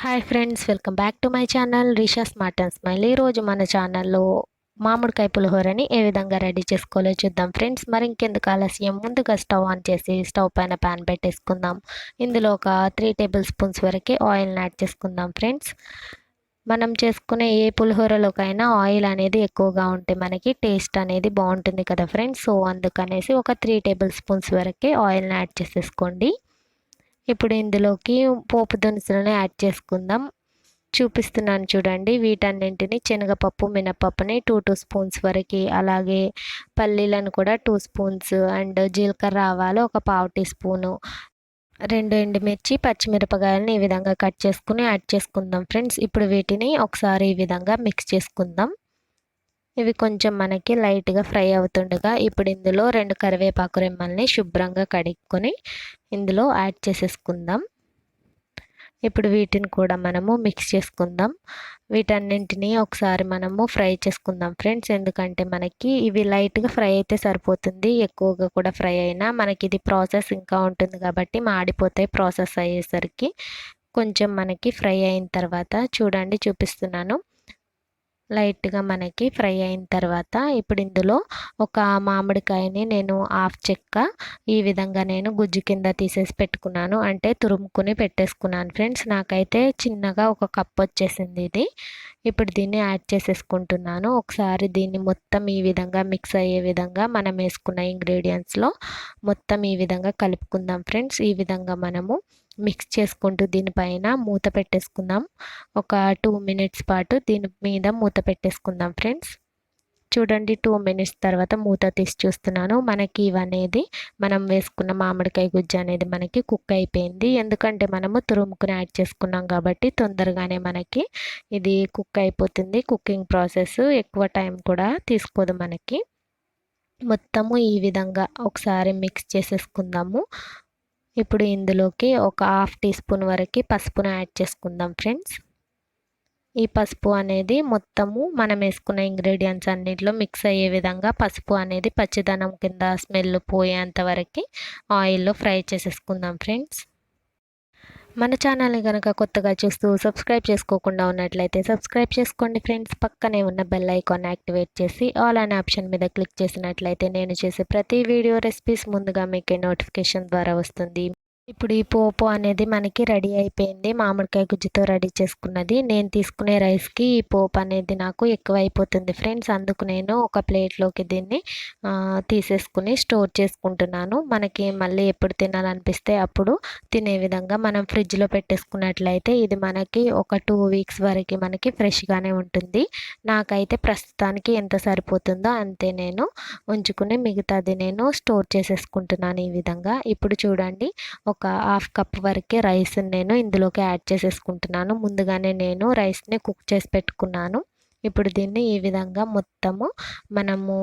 Hi friends, welcome back to my channel Risha smart and smile. ఈరోజు మన ఛానల్లో మామిడికాయ పులిహోరని ఏ విధంగా రెడీ చేసుకోవాలో చూద్దాం ఫ్రెండ్స్. మరి ఇంకెందుకు ఆలస్యం, ముందుగా స్టవ్ ఆన్ చేసి స్టవ్ పైన ప్యాన్ పెట్టేసుకుందాం. ఇందులో ఒక 3 టేబుల్ స్పూన్స్ వరకు ఆయిల్ని యాడ్ చేసుకుందాం ఫ్రెండ్స్. మనం చేసుకునే ఏ పులిహోరలోకైనా ఆయిల్ అనేది ఎక్కువగా ఉంటే మనకి టేస్ట్ అనేది బాగుంటుంది కదా ఫ్రెండ్స్. సో అందుకనేసి ఒక 3 టేబుల్ స్పూన్స్ వరకే ఆయిల్ని యాడ్ చేసేసుకోండి. ఇప్పుడు ఇందులోకి పోపు దినుసులను యాడ్ చేసుకుందాం. చూపిస్తున్నాను చూడండి. వీటన్నింటిని శనగపప్పు, మినపప్పుని 2 స్పూన్స్ వరకు, అలాగే పల్లీలను కూడా 2 స్పూన్స్, అండ్ జీలకర్ర ఆవాలు ఒక 1/2 టీ స్పూను, 2 ఎండుమిర్చి, పచ్చిమిరపకాయలను ఈ విధంగా కట్ చేసుకుని యాడ్ చేసుకుందాం ఫ్రెండ్స్. ఇప్పుడు వీటిని ఒకసారి ఈ విధంగా మిక్స్ చేసుకుందాం. ఇవి కొంచెం మనకి లైట్గా ఫ్రై అవుతుండగా ఇప్పుడు ఇందులో 2 కరివేపాకు రెమ్మల్ని శుభ్రంగా కడుక్కొని ఇందులో యాడ్ చేసేసుకుందాం. ఇప్పుడు వీటిని కూడా మనము మిక్స్ చేసుకుందాం. వీటన్నింటినీ ఒకసారి మనము ఫ్రై చేసుకుందాం ఫ్రెండ్స్. ఎందుకంటే మనకి ఇవి లైట్గా ఫ్రై అయితే సరిపోతుంది, ఎక్కువగా కూడా ఫ్రై అయినా మనకి ఇది ప్రాసెస్ ఇంకా ఉంటుంది కాబట్టి మాడిపోతాయి. ప్రాసెస్ అయ్యేసరికి కొంచెం మనకి ఫ్రై అయిన తర్వాత చూడండి, చూపిస్తున్నాను. లైట్గా మనకి ఫ్రై అయిన తర్వాత ఇప్పుడు ఇందులో ఒక మామిడికాయని నేను హాఫ్ చెక్క ఈ విధంగా నేను గుజ్జు కింద తీసేసి పెట్టుకున్నాను, అంటే తురుముకుని పెట్టేసుకున్నాను ఫ్రెండ్స్. నాకైతే చిన్నగా ఒక కప్ వచ్చేసింది ఇది. ఇప్పుడు దీన్ని యాడ్ చేసేసుకుంటున్నాను. ఒకసారి దీన్ని మొత్తం ఈ విధంగా మిక్స్ అయ్యే విధంగా మనం వేసుకున్న ఇంగ్రీడియంట్స్లో మొత్తం ఈ విధంగా కలుపుకుందాం ఫ్రెండ్స్. ఈ విధంగా మనము మిక్స్ చేసుకుంటూ దీనిపైన మూత పెట్టేసుకుందాం. ఒక 2 మినిట్స్ పాటు దీని మీద మూత పెట్టేసుకుందాం ఫ్రెండ్స్. చూడండి, 2 మినిట్స్ తర్వాత మూత తీసి చూస్తున్నాను. మనకి ఇవనేది మనం వేసుకున్న మామిడికాయ గుజ్జు అనేది మనకి కుక్ అయిపోయింది. ఎందుకంటే మనము తురుముకుని యాడ్ చేసుకున్నాం కాబట్టి తొందరగానే మనకి ఇది కుక్ అయిపోతుంది. కుకింగ్ ప్రాసెస్ ఎక్కువ టైం కూడా తీసుకోదు మనకి. మొత్తము ఈ విధంగా ఒకసారి మిక్స్ చేసేసుకుందాము. ఇప్పుడు ఇందులోకి ఒక 1/2 టీ స్పూన్ వరకు పసుపును యాడ్ చేసుకుందాం ఫ్రెండ్స్. ఈ పసుపు అనేది మొత్తము మనం వేసుకున్న ఇంగ్రీడియంట్స్ అన్నింటిలో మిక్స్ అయ్యే విధంగా పసుపు అనేది పచ్చిదనం కింద స్మెల్ పోయేంత వరకు ఆయిల్లో ఫ్రై చేసేసుకుందాం ఫ్రెండ్స్. మన ఛానల్ని కనుక కొత్తగా చూస్తూ సబ్స్క్రైబ్ చేసుకోకుండా ఉన్నట్లయితే సబ్స్క్రైబ్ చేసుకోండి ఫ్రెండ్స్. పక్కనే ఉన్న బెల్ ఐకాన్ యాక్టివేట్ చేసి ఆల్ అనే ఆప్షన్ మీద క్లిక్ చేసినట్లయితే నేను చేసే ప్రతి వీడియో రెసిపీస్ ముందుగా మీకు నోటిఫికేషన్ ద్వారా వస్తుంది. ఇప్పుడు ఈ పోపు అనేది మనకి రెడీ అయిపోయింది. మామిడికాయ గుజ్జుతో రెడీ చేసుకున్నది. నేను తీసుకునే రైస్కి ఈ పోపు అనేది నాకు ఎక్కువ అయిపోతుంది ఫ్రెండ్స్. అందుకు నేను ఒక ప్లేట్లోకి దీన్ని తీసేసుకుని స్టోర్ చేసుకుంటున్నాను. మనకి మళ్ళీ ఎప్పుడు తినాలనిపిస్తే అప్పుడు తినే విధంగా మనం ఫ్రిడ్జ్లో పెట్టేసుకున్నట్లయితే ఇది మనకి ఒక 2 వీక్స్ వరకు మనకి ఫ్రెష్గానే ఉంటుంది. నాకైతే ప్రస్తుతానికి ఎంత సరిపోతుందో అంతే నేను ఉంచుకుని మిగతాది నేను స్టోర్ చేసేసుకుంటున్నాను ఈ విధంగా. ఇప్పుడు చూడండి, ఒక 1/2 కప్ వరకే రైస్ నేను ఇందులోకి యాడ్ చేసేసుకుంటున్నాను. ముందుగానే నేను రైస్ని కుక్ చేసి పెట్టుకున్నాను. ఇప్పుడు దీన్ని ఈ విధంగా మొత్తము మనము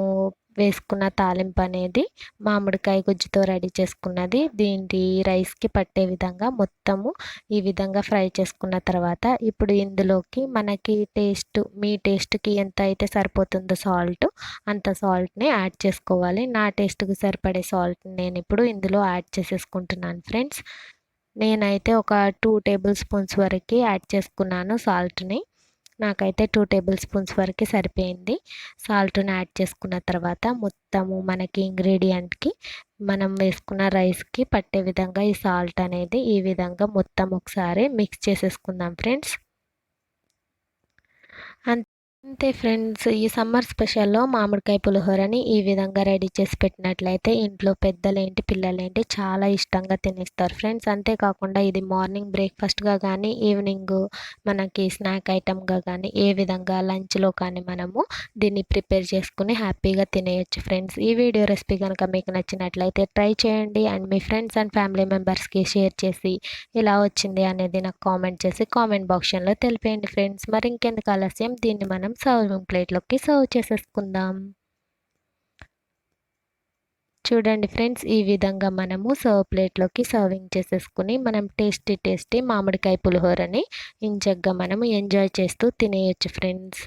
వేసుకున్న తాలింపు అనేది మామిడికాయ గుజ్జుతో రెడీ చేసుకున్నది దీని రైస్కి పట్టే విధంగా మొత్తము ఈ విధంగా ఫ్రై చేసుకున్న తర్వాత ఇప్పుడు ఇందులోకి మనకి మీ టేస్ట్కి ఎంత అయితే సరిపోతుందో సాల్ట్, అంత సాల్ట్ని యాడ్ చేసుకోవాలి. నా టేస్ట్కి సరిపడే సాల్ట్ని నేను ఇప్పుడు ఇందులో యాడ్ చేసేసుకుంటున్నాను ఫ్రెండ్స్. నేనైతే ఒక 2 టేబుల్ స్పూన్స్ వరకు యాడ్ చేసుకున్నాను సాల్ట్ని. నాకైతే 2 టేబుల్ స్పూన్స్ వరకు సరిపోయింది. సాల్ట్ని యాడ్ చేసుకున్న తర్వాత మొత్తము మనకి ఇంగ్రీడియంట్కి మనం వేసుకున్న రైస్కి పట్టే విధంగా ఈ సాల్ట్ అనేది ఈ విధంగా మొత్తం ఒకసారి మిక్స్ చేసేసుకుందాం ఫ్రెండ్స్. అంతే ఫ్రెండ్స్, ఈ సమ్మర్ స్పెషల్లో మామిడికాయ పులిహోరని ఈ విధంగా రెడీ చేసి పెట్టినట్లయితే ఇంట్లో పెద్దలేంటి పిల్లలేంటి చాలా ఇష్టంగా తినేస్తారు ఫ్రెండ్స్. అంతేకాకుండా ఇది మార్నింగ్ బ్రేక్ఫాస్ట్గా కానీ ఈవినింగ్ మనకి స్నాక్ ఐటమ్గా కానీ ఏ విధంగా లంచ్లో కానీ మనము దీన్ని ప్రిపేర్ చేసుకుని హ్యాపీగా తినేయచ్చు ఫ్రెండ్స్. ఈ వీడియో రెసిపీ కనుక మీకు నచ్చినట్లయితే ట్రై చేయండి and me friends and family మెంబర్స్కి షేర్ చేసి ఎలా వచ్చింది అనేది నాకు కామెంట్ చేసి కామెంట్ బాక్స్లో తెలిపేయండి ఫ్రెండ్స్. మరి ఇంకెందుకు ఆలస్యం, దీన్ని మనం సర్వింగ్ ప్లేట్లోకి సర్వ్ చేసేసుకుందాం. చూడండి ఫ్రెండ్స్, ఈ విధంగా మనము ప్లేట్లోకి సర్వింగ్ చేసేసుకుని మనం టేస్టీ మామిడికాయ పులిహోరని ఇంచగ్గా మనము ఎంజాయ్ చేస్తూ తినేయచ్చు ఫ్రెండ్స్.